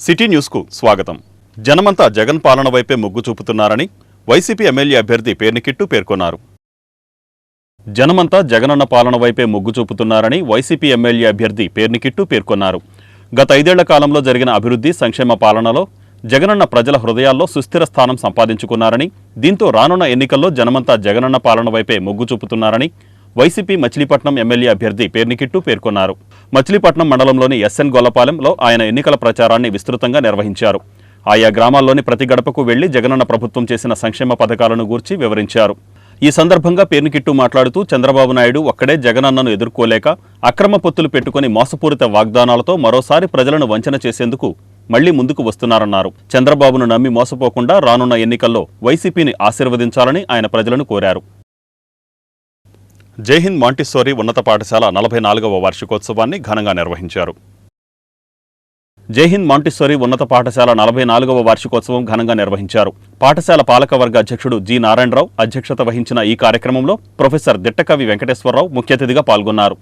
City న్యూస్కు స్వాగతం. జనమంతా జగన్ పాలన వైపే మొగ్గు చూపుతున్నారని వైసీపీ ఎమ్మెల్యే అభ్యర్థి పేర్నికిట్టు పేర్కొన్నారు. జనమంతా జగనన్న పాలన వైపే మొగ్గు చూపుతున్నారని వైసీపీ ఎమ్మెల్యే అభ్యర్థి పేర్నికిట్టు పేర్కొన్నారు. గత 5 ఏళ్ల కాలంలో జరిగిన అభివృద్ధి సంక్షేమ పాలనలో జగనన్న ప్రజల హృదయాల్లో సుస్థిర స్థానం సంపాదించుకున్నారని, దీంతో రానున్న ఎన్నికల్లో జనమంతా జగనన్న పాలన వైపే మొగ్గు చూపుతున్నారని వైసీపీ మచిలీపట్నం ఎమ్మెల్యే అభ్యర్థి పేర్నికిట్టు పేర్కొన్నారు. మచిలీపట్నం మండలంలోని ఎస్ఎన్ గొల్లపాలెంలో ఆయన ఎన్నికల ప్రచారాన్ని విస్తృతంగా నిర్వహించారు. ఆయా గ్రామాల్లోని ప్రతి గడపకు వెళ్లి జగనన్న ప్రభుత్వం చేసిన సంక్షేమ పథకాలను గూర్చి వివరించారు. ఈ సందర్భంగా పేర్నికిట్టు మాట్లాడుతూ చంద్రబాబు నాయుడు ఒక్కడే జగనన్నను ఎదుర్కోలేక అక్రమ పొత్తులు పెట్టుకుని మోసపూరిత వాగ్దానాలతో మరోసారి ప్రజలను వంచన చేసేందుకు మళ్లీ ముందుకు వస్తున్నారన్నారు. చంద్రబాబును నమ్మి మోసపోకుండా రానున్న ఎన్నికల్లో వైసీపీని ఆశీర్వదించాలని ఆయన ప్రజలను కోరారు. జైహింద్ మాంటిస్సోరీ ఉన్నత పాఠశాల 44వ వార్షికోత్సవాన్ని ఘనంగా నిర్వహించారు. జైహింద్ మాంటిస్సోరీ ఉన్నత పాఠశాల 44వ వార్షికోత్సవం ఘనంగా నిర్వహించారు. పాఠశాల పాలకవర్గ అధ్యక్షుడు జి నారాయణరావు అధ్యక్షత వహించిన ఈ కార్యక్రమంలో ప్రొఫెసర్ దిట్టకవి వెంకటేశ్వరరావు ముఖ్య అతిథిగా పాల్గొన్నారు.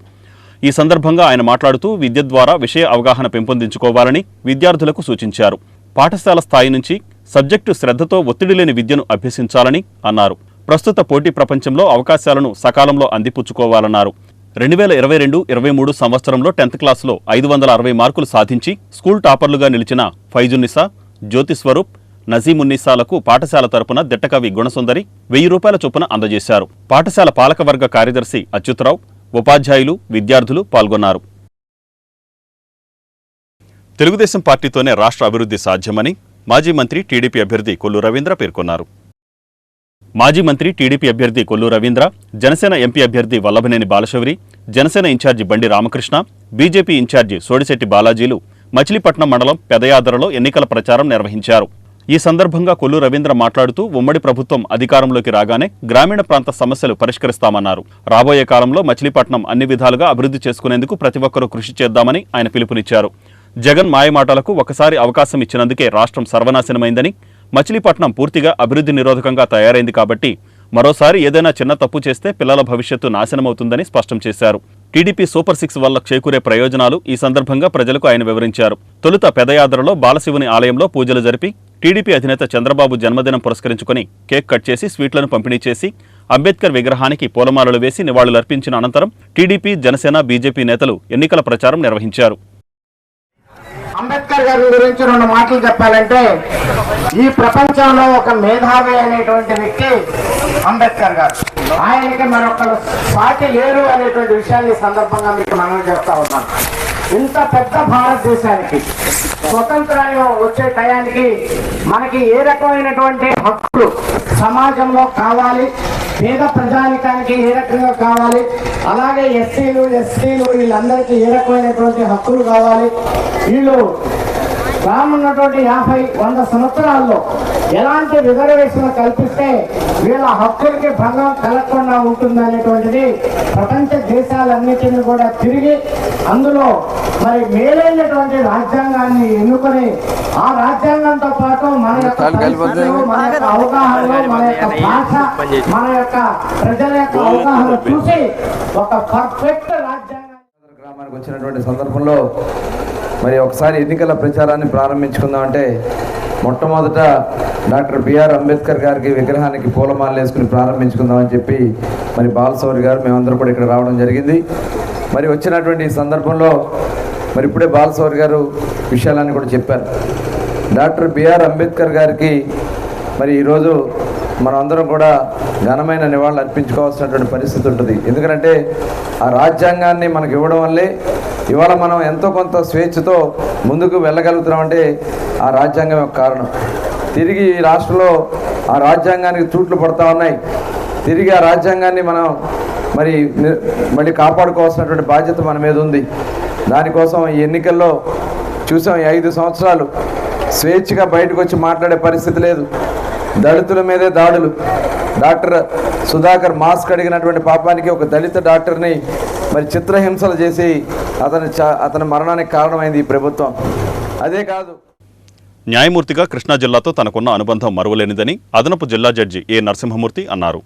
ఈ సందర్భంగా ఆయన మాట్లాడుతూ విద్య ద్వారా విషయ అవగాహన పెంపొందించుకోవాలని విద్యార్థులకు సూచించారు. పాఠశాల స్థాయి నుంచి సబ్జెక్టు శ్రద్ధతో ఒత్తిడి లేని విద్యను అభ్యసించాలని అన్నారు. ప్రస్తుత పోటీ ప్రపంచంలో అవకాశాలను సకాలంలో అందిపుచ్చుకోవాలన్నారు. 2022-23 సంవత్సరంలో 10th క్లాసులో 560 మార్కులు సాధించి స్కూల్ టాపర్లుగా నిలిచిన ఫైజున్నిసా, జ్యోతి స్వరూప్, నజీమున్నిసాలకు పాఠశాల తరపున దిట్టకవి గుణసుందరి 1000 రూపాయల చొప్పున అందజేశారు. పాఠశాల పాలకవర్గ కార్యదర్శి అచ్యుతరావు, ఉపాధ్యాయులు, విద్యార్థులు పాల్గొన్నారు. తెలుగుదేశం పార్టీతోనే రాష్ట్ర అభివృద్ధి సాధ్యమని మాజీ మంత్రి టీడీపీ అభ్యర్థి కొల్లు రవీంద్ర పేర్కొన్నారు. మాజీ మంత్రి టీడీపీ అభ్యర్థి కొల్లు రవీంద్ర, జనసేన ఎంపీ అభ్యర్థి వల్లభనేని బాలశౌరి, జనసేన ఇన్ఛార్జి బండి రామకృష్ణ, బీజేపీ ఇన్ఛార్జి సోడిశెట్టి బాలాజీలు మచిలీపట్నం మండలం పెదయాదరలో ఎన్నికల ప్రచారం నిర్వహించారు. ఈ సందర్భంగా కొల్లు రవీంద్ర మాట్లాడుతూ ఉమ్మడి ప్రభుత్వం అధికారంలోకి రాగానే గ్రామీణ ప్రాంత సమస్యలు పరిష్కరిస్తామన్నారు. రాబోయే కాలంలో మచిలీపట్నం అన్ని విధాలుగా అభివృద్ధి చేసుకునేందుకు ప్రతి ఒక్కరూ కృషి చేద్దామని ఆయన పిలుపునిచ్చారు. జగన్ మాయమాటలకు ఒకసారి అవకాశం ఇచ్చినందుకే రాష్ట్రం సర్వనాశనమైందని, మచిలీపట్నం పూర్తిగా అభివృద్ధి నిరోధకంగా తయారైంది కాబట్టి మరోసారి ఏదైనా చిన్న తప్పు చేస్తే పిల్లల భవిష్యత్తు నాశనమవుతుందని స్పష్టం చేశారు. టీడీపీ సూపర్ 6 వల్ల చేకూరే ప్రయోజనాలు ఈ సందర్భంగా ప్రజలకు ఆయన వివరించారు. తొలుత పెదయాదరలో బాలశివుని ఆలయంలో పూజలు జరిపి టీడీపీ అధినేత చంద్రబాబు జన్మదినం పురస్కరించుకుని కేక్ కట్ చేసి స్వీట్లను పంపిణీ చేసి అంబేద్కర్ విగ్రహానికి పూలమాలలు వేసి నివాళులర్పించిన అనంతరం టీడీపీ, జనసేన, బీజేపీ నేతలు ఎన్నికల ప్రచారం నిర్వహించారు. అంబేద్కర్ గారి గురించి 2 మాటలు చెప్పాలంటే, ఈ ప్రపంచంలో ఒక మేధావి అనేటువంటి వ్యక్తి అంబేద్కర్ గారు. ఆయనకి మరొకరు సాటి లేరు అనేటువంటి విషయాన్ని సందర్భంగా మీకు మనం చెప్తా ఉన్నాను. ఇంత పెద్ద భారతదేశానికి స్వతంత్రాన్ని వచ్చే టయానికి మనకి ఏ రకమైనటువంటి హక్కులు సమాజంలో కావాలి, పేద ప్రజానికానికి ఏ రకంగా కావాలి, అలాగే ఎస్సీలు, ఎస్టీలు వీళ్ళందరికీ ఏ రకమైనటువంటి హక్కులు కావాలి, వీళ్ళు రానున్నటువంటి 50-100 సంవత్సరాల్లో ఎలాంటి రిజర్వేషన్ కల్పిస్తే వీళ్ళ హక్కులకి భంగం కలగకుండా ఉంటుందనేటువంటిది ప్రపంచ దేశాలన్నిటిని కూడా తిరిగి అందులో మరి మేలైనటువంటి రాజ్యాంగాన్ని ఎన్నుకొని ఆ రాజ్యాంగంతో పాటు మన యొక్క అవగాహనలో మన యొక్క భాష, మన యొక్క ప్రజల యొక్క అవగాహన చూసి ఒక పర్ఫెక్ట్ రాజ్యాంగం గ్రామానికి వచ్చినటువంటి సందర్భంలో మరి ఒకసారి ఎన్నికల ప్రచారాన్ని ప్రారంభించుకుందామంటే మొట్టమొదట డాక్టర్ బిఆర్ అంబేద్కర్ గారికి విగ్రహానికి పూలమాలలు వేసుకుని ప్రారంభించుకుందామని చెప్పి మరి బాలశౌరి గారు మేమందరూ కూడా ఇక్కడ రావడం జరిగింది. మరి వచ్చినటువంటి సందర్భంలో మరి ఇప్పుడే బాలశౌరి గారు విషయాలన్నీ కూడా చెప్పారు. డాక్టర్ బిఆర్ అంబేద్కర్ గారికి మరి ఈరోజు మనం అందరం కూడా ఘనమైన నివాళులు అర్పించుకోవాల్సినటువంటి పరిస్థితి ఉంటుంది. ఎందుకంటే ఆ రాజ్యాంగాన్ని మనకు ఇవ్వడం వల్లే ఇవాళ మనం ఎంతో కొంత స్వేచ్ఛతో ముందుకు వెళ్ళగలుగుతున్నామంటే ఆ రాజ్యాంగం యొక్క కారణం. తిరిగి ఈ రాష్ట్రంలో ఆ రాజ్యాంగానికి తూట్లు పడతా ఉన్నాయి. తిరిగి ఆ రాజ్యాంగాన్ని మనం మళ్ళీ కాపాడుకోవాల్సినటువంటి బాధ్యత మన మీద ఉంది. దానికోసం ఈ ఎన్నికల్లో చూసాం, 5 సంవత్సరాలు స్వేచ్ఛగా బయటకు వచ్చి మాట్లాడే పరిస్థితి లేదు. దళితుల మీదే దాడులు. డాక్టర్ సుధాకర్ మాస్క్ అడిగినటువంటి పాపానికి ఒక దళిత డాక్టర్ని మరి చిత్రహింసలు చేసి అతని మరణానికి కారణమైంది ఈ ప్రభుత్వం. అదే కాదు, న్యాయమూర్తిగా కృష్ణా జిల్లాతో తనకున్న అనుబంధం మరువలేనిదని అదనపు జిల్లా జడ్జి ఏ నరసింహమూర్తి అన్నారు.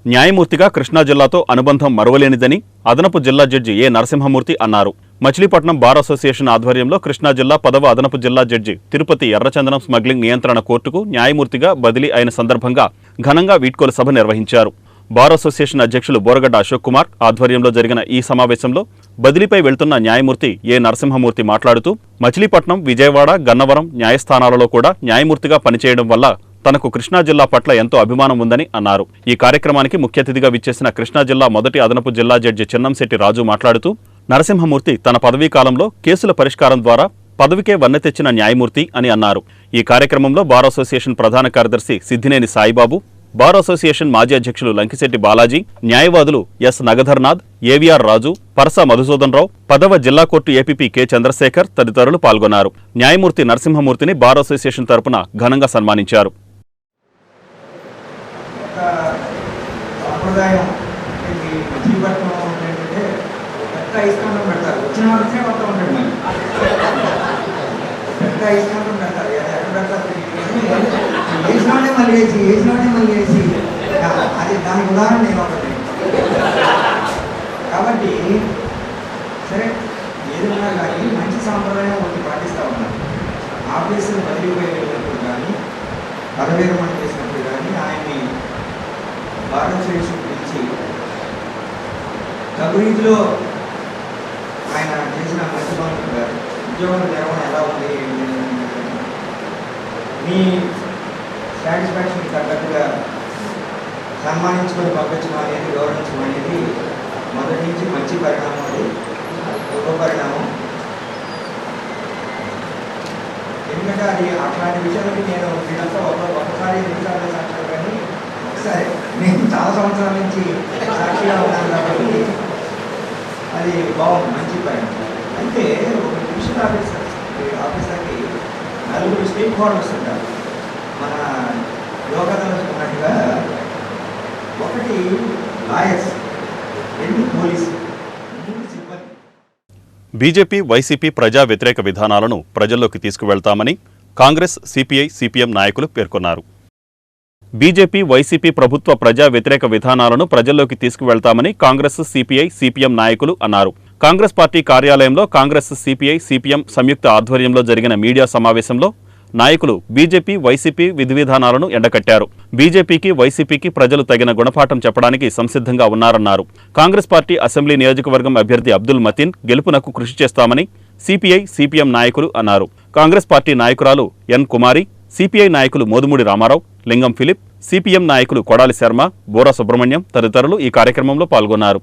న్యాయమూర్తిగా కృష్ణా జిల్లాతో అనుబంధం మరువలేనిదని అదనపు జిల్లా జడ్జి ఏ నరసింహమూర్తి అన్నారు. మచిలీపట్నం బార్ అసోసియేషన్ ఆధ్వర్యంలో కృష్ణా జిల్లా 10వ అదనపు జిల్లా జడ్జి తిరుపతి ఎర్రచందనం స్మగ్లింగ్ నియంత్రణ కోర్టుకు న్యాయమూర్తిగా బదిలీ అయిన సందర్భంగా ఘనంగా వీడ్కోలు సభ నిర్వహించారు. బార్ అసోసియేషన్ అధ్యక్షులు బోరగడ్డ అశోక్ కుమార్ ఆధ్వర్యంలో జరిగిన ఈ సమావేశంలో బదిలీపై వెళ్తున్న న్యాయమూర్తి ఏ నరసింహమూర్తి మాట్లాడుతూ మచిలీపట్నం, విజయవాడ, గన్నవరం న్యాయస్థానాలలో కూడా న్యాయమూర్తిగా పనిచేయడం వల్ల తనకు కృష్ణా జిల్లా పట్ల ఎంతో అభిమానం ఉందని అన్నారు. ఈ కార్యక్రమానికి ముఖ్య అతిథిగా విచ్చేసిన కృష్ణా జిల్లా మొదటి అదనపు జిల్లా జడ్జి చిన్నంశెట్టి రాజు మాట్లాడుతూ నరసింహమూర్తి తన పదవీ కాలంలో కేసుల పరిష్కారం ద్వారా పదవికే వన్నె తెచ్చిన న్యాయమూర్తి అని అన్నారు. ఈ కార్యక్రమంలో బార్ అసోసియేషన్ ప్రధాన కార్యదర్శి సిద్దినేని సాయిబాబు, బార్ అసోసియేషన్ మాజీ అధ్యక్షులు లంకిశెట్టి బాలాజీ, న్యాయవాదులు ఎస్ నగధర్నాథ్, ఏవీఆర్ రాజు, పరస మధుసూదన్ రావు, 10వ జిల్లా కోర్టు ఏపీపీ కె చంద్రశేఖర్ తదితరులు పాల్గొన్నారు. న్యాయమూర్తి నరసింహమూర్తిని బార్ అసోసియేషన్ తరపున ఘనంగా సన్మానించారు. సాంప్రదాయం మచిలీపట్నం ఏంటంటే పెద్ద ఐస్కాంతం పెడతారు, వచ్చిన వాళ్ళకే మొత్తం ఉంటాడు. మళ్ళీ పెద్ద ఐస్కాంతం పెడతారు, ఎక్కడ పెడతారు వేసినోడే మళ్ళీ వేసి అది దానికి ఉదాహరణ నేను ఒకటి. కాబట్టి సరే ఏదైనా కానీ మంచి సాంప్రదాయం ఒకటి పాటిస్తూ ఉన్నారు. ఆఫీసులు బదిలీపోయినప్పుడు కానీ, పదవీ విరమణ చేసినప్పుడు కానీ ఆయన్ని బార్ అసోసియేషన్ పిలిచి తగు రీతిలో ఆయన చేసిన మంచి పనులు గారు ఉద్యోగం నిర్వహణ ఎలా ఉంది మీ సాటిస్ఫాక్షన్ తగ్గట్టుగా సన్మానించుకొని పంపించడం అనేది, గౌరవించడం అనేది మొదటి నుంచి మంచి పరిణామం. అది గొప్ప పరిణామం. ఎందుకంటే అది అట్లాంటి విషయాలకి నేను వీళ్ళంతా ఒకసారి రెండుసార్లు సాక్షి, కానీ ఒకసారి నేను చాలా సంవత్సరాల నుంచి సాక్షిగా ఉన్నాను కాబట్టి అది బాగుంది, మంచి పరిణామం. అయితే ఒక డివిజన్ ఆఫీసర్కి 4 స్టేక్ హోల్డర్స్ ఉంటారు. మన యోగాలో ఉన్నట్టుగా 1 లాయర్స్, 2 పోలీసు, 3 సిబ్బంది. బీజేపీ, వైసీపీ ప్రజా వ్యతిరేక విధానాలను ప్రజల్లోకి తీసుకువెళ్తామని కాంగ్రెస్, సిపిఐ, సిపిఎం నాయకులు పేర్కొన్నారు. బీజేపీ, వైసీపీ ప్రభుత్వ ప్రజా వ్యతిరేక విధానాలను ప్రజల్లోకి తీసుకువెళ్తామని కాంగ్రెస్, సిపిఐ, సిపిఎం నాయకులు అన్నారు. కాంగ్రెస్ పార్టీ కార్యాలయంలో కాంగ్రెస్, సిపిఐ, సిపిఎం సంయుక్త ఆధ్వర్యంలో జరిగిన మీడియా సమావేశంలో నాయకులు బీజేపీ, వైసీపీ విధి విధానాలను ఎండకట్టారు. బీజేపీకి, వైసీపీకి ప్రజలు తగిన గుణపాఠం చెప్పడానికి సంసిద్ధంగా ఉన్నారన్నారు. కాంగ్రెస్ పార్టీ అసెంబ్లీ నియోజకవర్గం అభ్యర్థి అబ్దుల్ మతీన్ గెలుపునకు కృషి చేస్తామని సిపిఐ, సిపిఎం నాయకులు అన్నారు. కాంగ్రెస్ పార్టీ నాయకురాలు ఎన్ కుమారి, సిపిఐ నాయకులు మోదుమూడి రామారావు, లింగం ఫిలిప్, సిపిఎం నాయకులు కొడాలి శర్మ, బోరా సుబ్రహ్మణ్యం తదితరులు ఈ కార్యక్రమంలో పాల్గొన్నారు.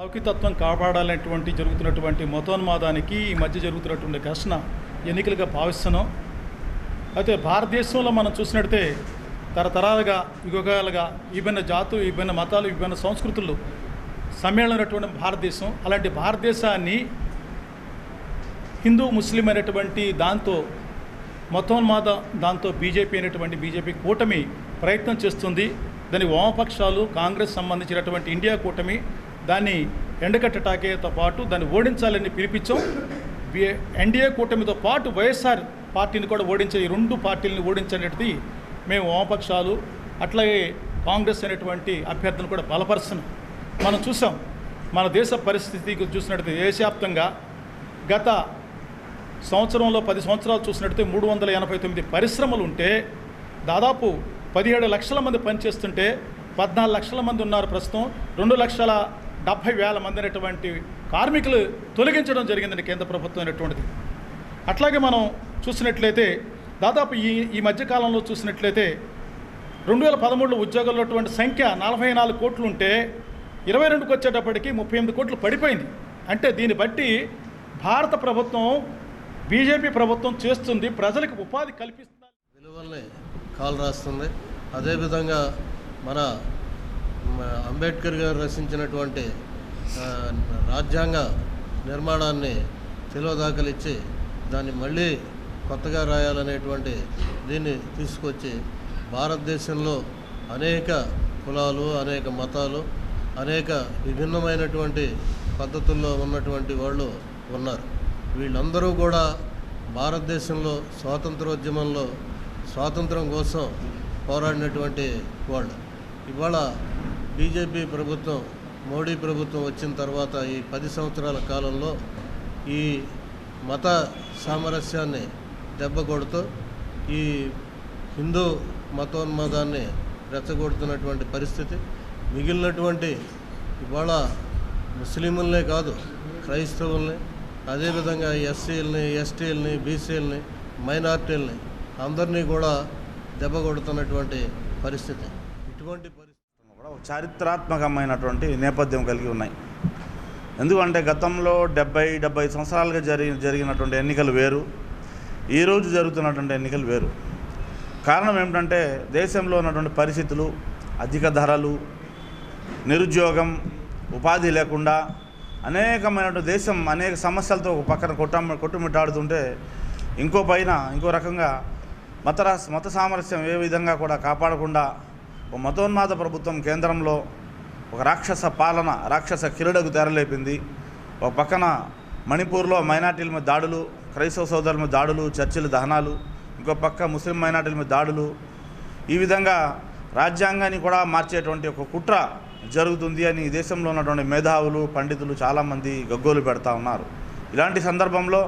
లౌకికతత్వం కాపాడాలనేటువంటి జరుగుతున్నటువంటి మతోన్మాదానికి ఈ మధ్య జరుగుతున్నటువంటి ఘర్షణ ఎన్నికలుగా భావిస్తున్నాం. అయితే భారతదేశంలో మనం చూసినట్టే తరతరాలుగా, యుగాలుగా విభిన్న జాతులు, విభిన్న మతాలు, విభిన్న సంస్కృతులు సమ్మేళనటువంటి భారతదేశం. అలాంటి భారతదేశాన్ని హిందూ, ముస్లిం అనేటువంటి దాంతో మతోన్మాద దాంతో బీజేపీ కూటమి ప్రయత్నం చేస్తుంది. దాని వామపక్షాలు, కాంగ్రెస్ సంబంధించినటువంటి ఇండియా కూటమి దాన్ని ఎండకట్టటాకేతో పాటు దాన్ని ఓడించాలని పిలిపించాం. ఎన్డీఏ కూటమితో పాటు వైఎస్ఆర్ పార్టీని కూడా ఓడించే, ఈ 2 పార్టీలను ఓడించనేది మేము వామపక్షాలు అట్లాగే కాంగ్రెస్ అనేటువంటి అభ్యర్థులను కూడా బలపరుస్తున్నాం. మనం చూసాం మన దేశ పరిస్థితికి చూసినట్టయితే దేశవ్యాప్తంగా గత సంవత్సరంలో 10 సంవత్సరాలు చూసినట్టయితే 389 పరిశ్రమలు ఉంటే దాదాపు 17 లక్షల మంది పనిచేస్తుంటే 14 లక్షల మంది ఉన్నారు. ప్రస్తుతం 2,70,000 మంది అనేటువంటి కార్మికులు తొలగించడం జరిగిందని కేంద్ర ప్రభుత్వం అనేటువంటిది. అట్లాగే మనం చూసినట్లయితే దాదాపు ఈ మధ్యకాలంలో చూసినట్లయితే 2013 ఉద్యోగాల్లో ఉన్నటువంటి సంఖ్య 44 కోట్లు ఉంటే 22కి వచ్చేటప్పటికి 38 కోట్లు పడిపోయింది. అంటే దీన్ని బట్టి భారత ప్రభుత్వం, బీజేపీ ప్రభుత్వం చేస్తుంది, ప్రజలకు ఉపాధి కల్పిస్తుంది, విలువల్ని కాలు రాస్తుంది. అదేవిధంగా మన అంబేద్కర్ గారు రచించినటువంటి రాజ్యాంగ నిర్మాణాన్ని తెలివదాకలిచ్చి దాన్ని మళ్ళీ కొత్తగా రాయాలనేటువంటి దీన్ని తీసుకొచ్చి భారతదేశంలో అనేక కులాలు, అనేక మతాలు, అనేక విభిన్నమైనటువంటి పద్ధతుల్లో ఉన్నటువంటి వాళ్ళు ఉన్నారు. వీళ్ళందరూ కూడా భారతదేశంలో స్వాతంత్రోద్యమంలో స్వాతంత్రం కోసం పోరాడినటువంటి వాళ్ళు. ఇవాళ బీజేపీ ప్రభుత్వం, మోడీ ప్రభుత్వం వచ్చిన తర్వాత ఈ 10 సంవత్సరాల కాలంలో ఈ మత సామరస్యాన్ని దెబ్బకొడుతూ ఈ హిందూ మతోన్మాదాన్ని రెచ్చగొడుతున్నటువంటి పరిస్థితి. మిగిలినటువంటి ఇవాళ ముస్లింలనే కాదు, క్రైస్తవుల్ని, అదేవిధంగా ఎస్సీలని, ఎస్టీలని, బీసీలని, మైనార్టీలని అందరినీ కూడా దెబ్బకొడుతున్నటువంటి పరిస్థితి. ఇటువంటి పరిస్థితి కూడా చారిత్రాత్మకమైనటువంటి నేపథ్యం కలిగి ఉన్నాయి. ఎందుకంటే గతంలో 70 సంవత్సరాలుగా జరిగినటువంటి ఎన్నికలు వేరు, ఈరోజు జరుగుతున్నటువంటి ఎన్నికలు వేరు. కారణం ఏమిటంటే దేశంలో ఉన్నటువంటి పరిస్థితులు, అధిక ధరలు, నిరుద్యోగం, ఉపాధి లేకుండా అనేకమైనటువంటి దేశం అనేక సమస్యలతో ఒక పక్కన కొట్టుమిట్టాడుతుంటే ఇంకో రకంగా మత సామరస్యం ఏ విధంగా కూడా కాపాడకుండా ఒక మతోన్మాద ప్రభుత్వం కేంద్రంలో ఒక రాక్షస పాలన, రాక్షస కిరీడకు తెరలేపింది. ఒక పక్కన మణిపూర్లో మైనార్టీల మీద దాడులు, క్రైస్తవ సోదరుల మీద దాడులు, చర్చిల దహనాలు, ఇంకో పక్క ముస్లిం మైనార్టీల మీద దాడులు, ఈ విధంగా రాజ్యాంగాన్ని కూడా మార్చేటువంటి ఒక కుట్ర జరుగుతుంది అని దేశంలో ఉన్నటువంటి మేధావులు, పండితులు చాలామంది గగ్గోలు పెడతా ఉన్నారు. ఇలాంటి సందర్భంలో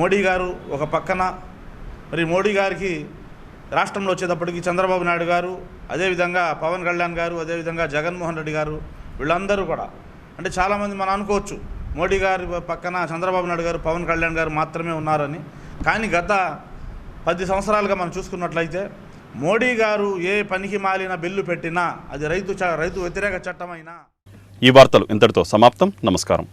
మోడీ గారు ఒక పక్కన, మరి మోడీ గారికి రాష్ట్రంలో వచ్చేటప్పటికి చంద్రబాబు నాయుడు గారు, అదేవిధంగా పవన్ కళ్యాణ్ గారు, అదేవిధంగా జగన్మోహన్ రెడ్డి గారు, వీళ్ళందరూ కూడా అంటే చాలామంది మనం అనుకోవచ్చు మోడీ గారి పక్కన చంద్రబాబు నాయుడు గారు, పవన్ కళ్యాణ్ గారు మాత్రమే ఉన్నారని. కానీ గత 10 సంవత్సరాలుగా మనం చూసుకున్నట్లయితే మోడీ గారు ఏ పనికి మాలిన బిల్లు పెట్టినా అది రైతు వ్యతిరేక చట్టమైనా. ఈ వార్తలు ఇంతటితో సమాప్తం. నమస్కారం.